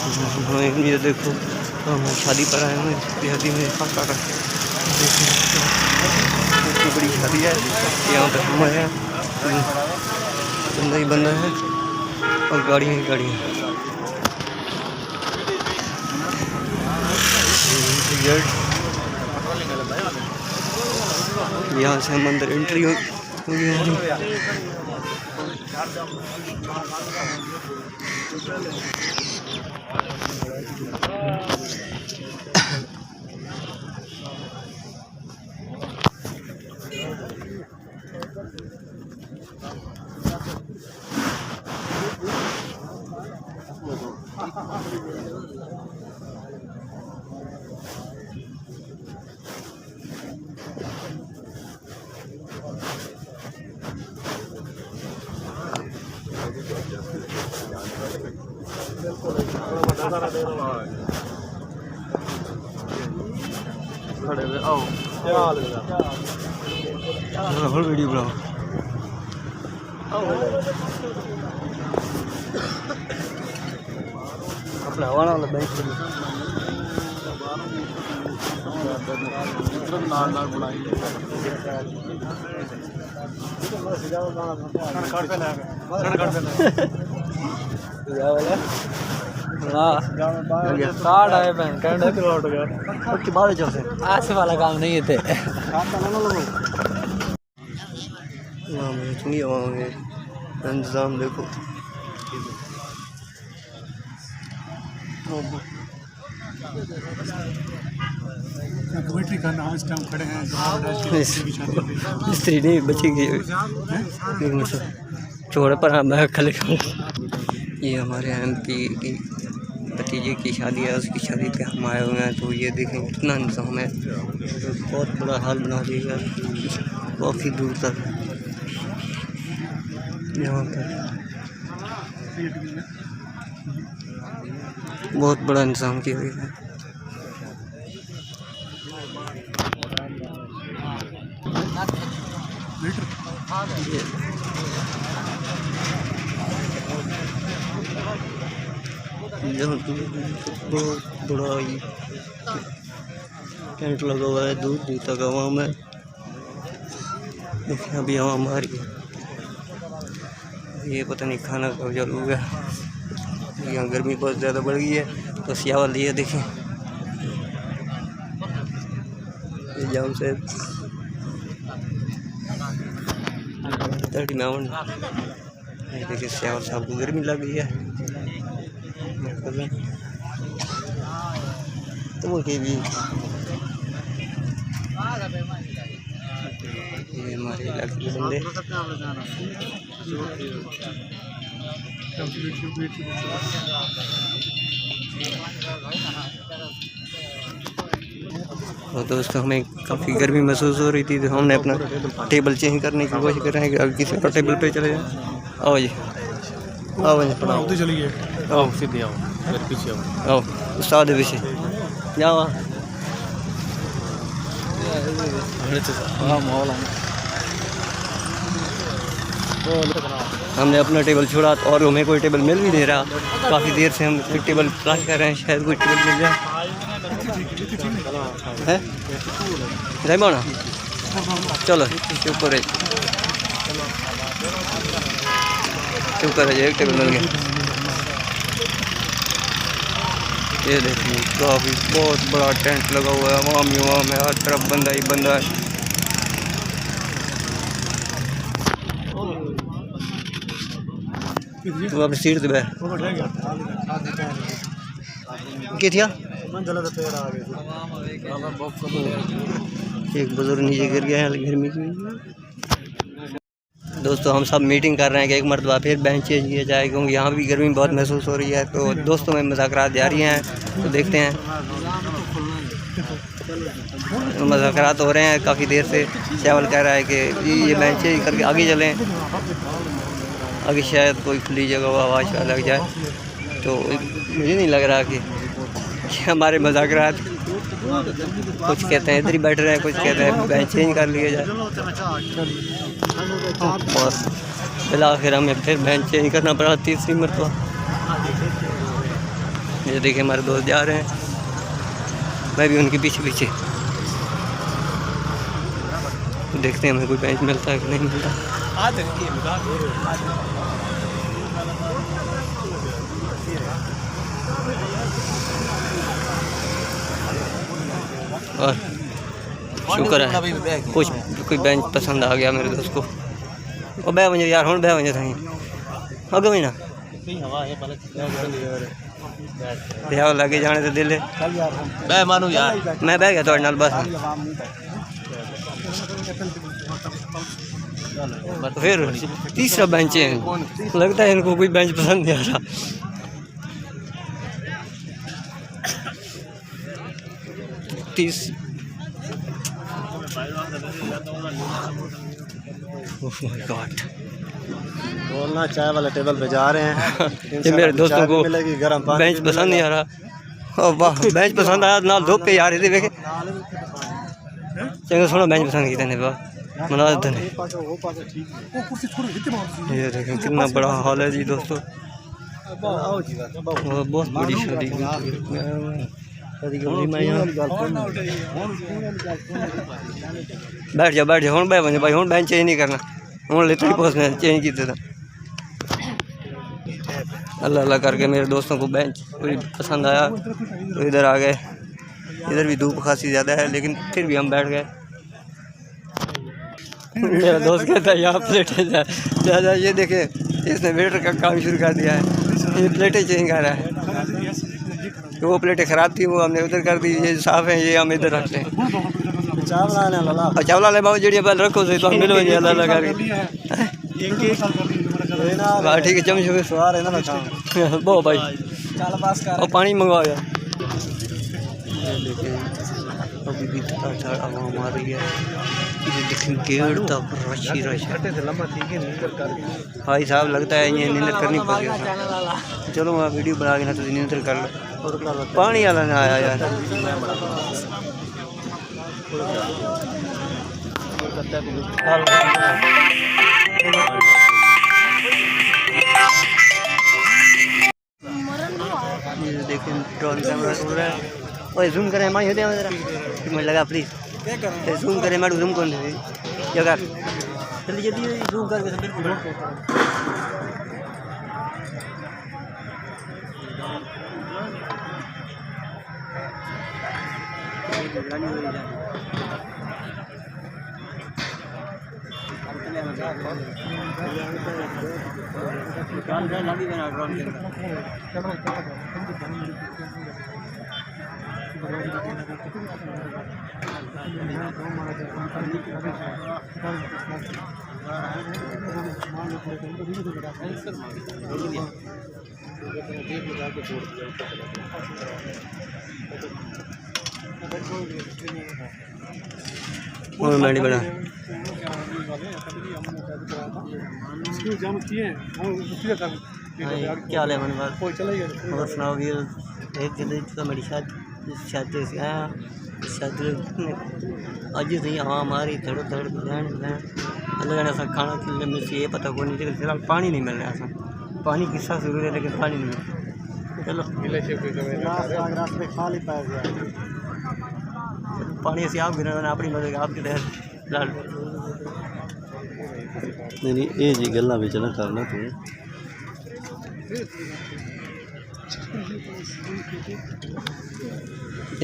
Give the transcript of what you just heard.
ये देखो हम शादी पर आए हैं, शादी में इतनी बड़ी शादी है। यहाँ पर हम आए हैं, बंदा ही बंदा है और गाड़ियाँ ही गाड़ियाँ। यहाँ से हम अंदर एंट्री हो गई हमारी। खड़े हुए आओ और वीडियो बनाओ। अपना हवाना वाला बैंक कार्ड आए पैन कार्ड ऐसे वाला काम नहीं है थे। इंतजाम देखो कमेटी का नाम इस टाइम खड़े हैं। मिस्त्री नहीं बचेगी छोड़ पर हम खले। ये हमारे MP की भतीजे की शादी है, उसकी शादी पे हम आए हुए हैं। तो ये देखें कितना इंतजाम है, बहुत बड़ा हाल बना दिया काफ़ी दूर तक। यहाँ पर बहुत बड़ा इंतजाम किया गया है। बहुत बड़ा टेंट लगा हुआ है, दूर दूर तक आवाम है। देखिए अभी आवाम आ रही है। ये पता नहीं खाना कब चालू होगा। यहाँ गर्मी बहुत ज़्यादा बढ़ गई है तो सियावल दिए देखें जाम से 39। देखिए सियावल साहब को गर्मी लग गई है तो वो के भी ये हमारे इलाके के बंदे। और दोस्तों हमें काफ़ी गर्मी महसूस हो रही थी तो हमने अपना टेबल चेंज करने की कोशिश कर रहे हैं कि अब किसी और टेबल पे चले जाएं। आओ जी आओ जी चलिए आओ सीधे आओ पीछे आओ उस्ताद पीछे जाओ। हमने अपना टेबल छोड़ा और हमें कोई टेबल मिल भी नहीं रहा। काफ़ी देर से हम कोई टेबल तलाश कर रहे हैं, शायद कोई टेबल मिल जाए। है ना चलो चुप करे एक टेबल मिल गया। ये देखिए काफ़ी बहुत बड़ा टेंट लगा हुआ है, वहाँ है हर तरफ बंदा ही बंदा है। तू अपनी सीट पे बैठ क्या एक बुजुर्ग नीचे गिर गया है गर्मी की। दोस्तों हम सब मीटिंग कर रहे हैं कि एक मरतबा फिर बेंच चेंज किया जाए क्योंकि यहाँ भी गर्मी बहुत महसूस हो रही है। तो दोस्तों में मुज़ाकरात जारी हैं तो देखते हैं। मुज़ाकरात हो रहे हैं काफ़ी देर से। चावल कह रहा है कि ये बेंच चेंज करके आगे चलें, आगे शायद कोई खुली जगह हवा लग जाए। तो मुझे नहीं लग रहा कि हमारे मुज़ाकरात कुछ कहते हैं इधर ही बैठ रहे हैं, कुछ कहते हैं बेंच चेंज कर लिया जाए। बस फिलहाल फिर हमें फिर बेंच चेंज करना पड़ा तीसरी मरतबा। ये देखिए हमारे दोस्त जा रहे हैं, मैं भी उनके पीछे पीछे। देखते हैं हमें कोई बेंच मिलता है कि नहीं मिलता। और शुक्र है कुछ कोई बेंच पसंद आ गया मेरे दोस्त को। और बह वजे यार, हूँ बह वजे थी अग में ना ब्याह लगे जाने तो दिल है। मैं बह गया थोड़े नाल बस। फिर तीसरा बेंच है, लगता है इनको कोई बेंच पसंद नहीं आ रहा। बोलना चाय वाले टेबल पे जा रहे हैं। ये मेरे दोस्तों को गर्म पानी बेंच पसंद नहीं आ रहा। ओ वाह, बेंच पसंद आया ना, धूप पे यार देखे चंगा सोना बेंच पसंद किया ने वाह मना देते। ये देखें कितना बड़ा हॉल है जी दोस्तों, बहुत बड़ी शादी। बैठ जाओ हूँ बह वजे भाई, हूँ बेंच चेंज नहीं करना, हूँ लेते ही पोस्ट चेंज किए था। अल्लाह अल्लाह करके मेरे दोस्तों को बेंच पूरी पसंद आया तो इधर आ गए। इधर भी धूप खासी ज़्यादा है लेकिन फिर भी हम बैठ गए। मेरा दोस्त कहता है यहाँ प्लेटें ज़्यादा, ये देखे इसने वेटर का काम शुरू कर दिया है, ये प्लेटें चेंज कर रहा है। तो वो प्लेटें ख़राब थी, वो हमने उधर कर दी, ये साफ़ है, ये हम इधर रखते हैं। चावल ले बाबू जी बल रखो सही तो हम मिलो जी अल्लाह करके। ठीक है चमच सवार है ना बहुत भाई, और पानी मंगवाओ यार। अभी भी आवाम आ रही है, गेट तक रशी रश। भाई साहब लगता है ये नींद करनी पड़ेगी। चलो मैं वीडियो बना के ना तो नींद कर लो। पानी वाला ना आया यार। ये देखें ड्रोन कैमरा उड़ रहा है। ओए जूम करें माई होते हैं जरा, एक मिनट लगा प्लीज। जूम करें मैडम, जूम कौन है जगह जल्दी जल्दी जूम करके बिल्कुल। और मैंने बना क्या हाल है मैंने बात और सुनाओ। ये एक दिन तो मेरी शादी से आया, शादी अज थी हाँ हमारी थोड़ा थोड़ा अलग सा खाना खिलने में से ये पता को नहीं, लेकिन फिलहाल पानी नहीं मिल रहा था। पानी किस्सा शुरू है लेकिन पानी नहीं मिल रहा। चलो पानी ऐसे आप गिरा अपनी मदद आपके तहत नहीं ये जी गल्ला बिच ना करना तू।